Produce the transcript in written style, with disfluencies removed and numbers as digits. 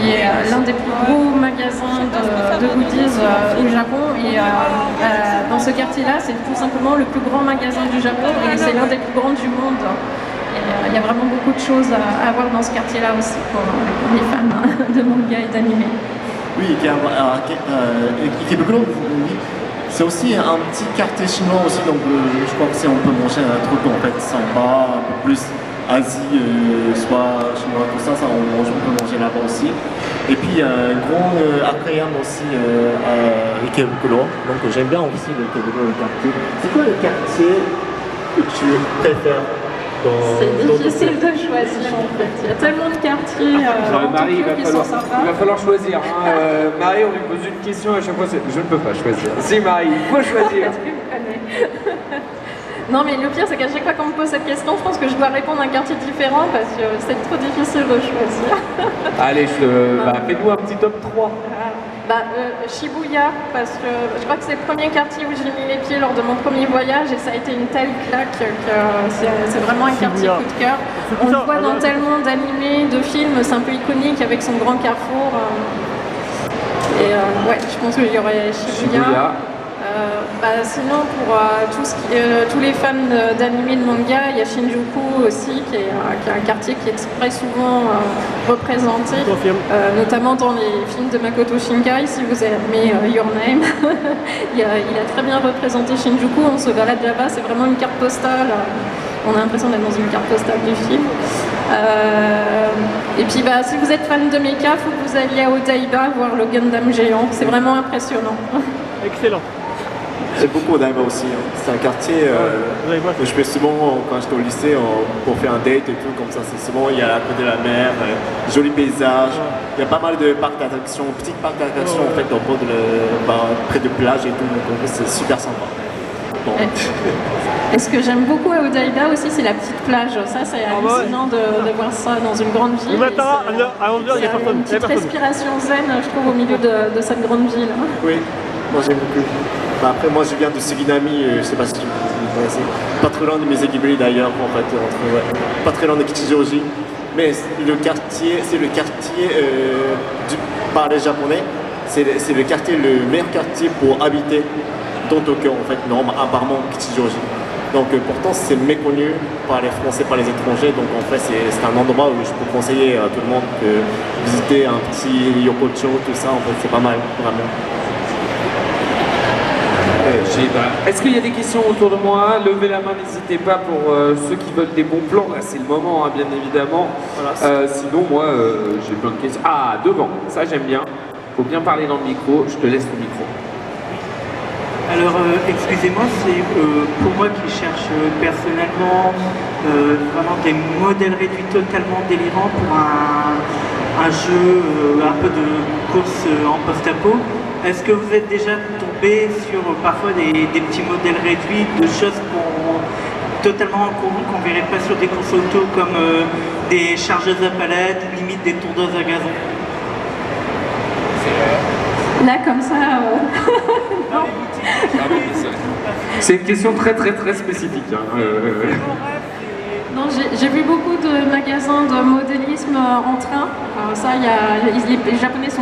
qui est l'un des plus gros magasins de goodies au Japon. Et dans ce quartier-là, c'est tout simplement le plus grand magasin du Japon et c'est l'un des plus grands du monde. Il y a vraiment beaucoup de choses à voir dans ce quartier-là aussi pour les fans de manga et d'anime. Oui, Ikebukuro, c'est aussi un petit quartier chinois aussi, donc je crois que si on peut manger un truc en fait sympa, un peu plus Asie, soit chinois, tout ça, on peut manger là-bas aussi. Et puis il y a un grand aquarium aussi à Ikebukuro, donc j'aime bien aussi le Ikebukuro, le quartier. C'est quoi le quartier que tu préfères? C'est difficile de choisir en fait, il y a tellement de quartiers Marie, qui sont sympas. il va falloir choisir. Hein. Marie, on lui pose une question à chaque fois, je ne peux pas choisir. Si Marie, il faut choisir. Non mais le pire c'est qu'à chaque fois qu'on me pose cette question, je pense que je dois répondre à un quartier différent parce que c'est trop difficile de choisir. Allez, fais-nous un petit top 3. Shibuya, parce que je crois que c'est le premier quartier où j'ai mis les pieds lors de mon premier voyage et ça a été une telle claque que c'est vraiment un quartier coup de cœur. On le voit dans tellement d'animés, de films, c'est un peu iconique avec son grand carrefour. Et ouais, je pense qu'il y aurait Shibuya. Sinon, pour tous les fans d'anime et de manga, il y a Shinjuku aussi, qui est un quartier qui est très souvent représenté, notamment dans les films de Makoto Shinkai. Si vous avez aimé Your Name, il a très bien représenté Shinjuku. On se balade là-bas, c'est vraiment une carte postale. On a l'impression d'être dans une carte postale du film. Et puis si vous êtes fan de mecha, il faut que vous alliez à Odaiba voir le Gundam géant. C'est vraiment impressionnant. Excellent. J'aime beaucoup Odaiba aussi. Hein. C'est un quartier où je fais souvent, quand j'étais au lycée, pour faire un date et tout, comme ça. C'est souvent, il y a à côté de la mer, joli paysage. Il y a pas mal de parcs d'attractions, petits parcs d'attractions en fait, près de plage et tout. Donc c'est super sympa. Bon. Et ce que j'aime beaucoup à Odaiba aussi, c'est la petite plage. Ça, c'est hallucinant de voir ça dans une grande ville. Il y a une petite respiration zen, je trouve, au milieu de cette grande ville. Oui, moi j'aime beaucoup. Après, moi je viens de Suginami, je sais pas si vous connaissez, pas très loin de Mise-Ghibli d'ailleurs, en fait, pas très loin de Kichijoji. Mais le quartier, c'est le quartier par les Japonais, c'est le meilleur quartier pour habiter dans Tokyo, en fait, non, apparemment Kichijoji. Donc pourtant c'est méconnu par les Français, par les étrangers, donc en fait c'est un endroit où je peux conseiller à tout le monde de visiter un petit Yokocho, tout ça, en fait c'est pas mal, vraiment. Est-ce qu'il y a des questions autour de moi? Levez la main, n'hésitez pas pour ceux qui veulent des bons plans. Là, c'est le moment, hein, bien évidemment. Voilà, sinon, moi, j'ai plein de questions. Ah, devant, ça j'aime bien. Faut bien parler dans le micro. Je te laisse le micro. Alors, excusez-moi, c'est pour moi qui cherche personnellement vraiment des modèles réduits totalement délirants pour un jeu un peu de course en post-apo. Est-ce que vous êtes déjà tombé sur parfois des petits modèles réduits de choses totalement qu'on ne verrait pas sur des courses auto comme des chargeuses à palettes, limite des tondeuses à gazon? Là, comme ça... non. C'est une question très spécifique. Hein. Non, j'ai vu beaucoup de magasins de modélisme en train. Ça, les Japonais sont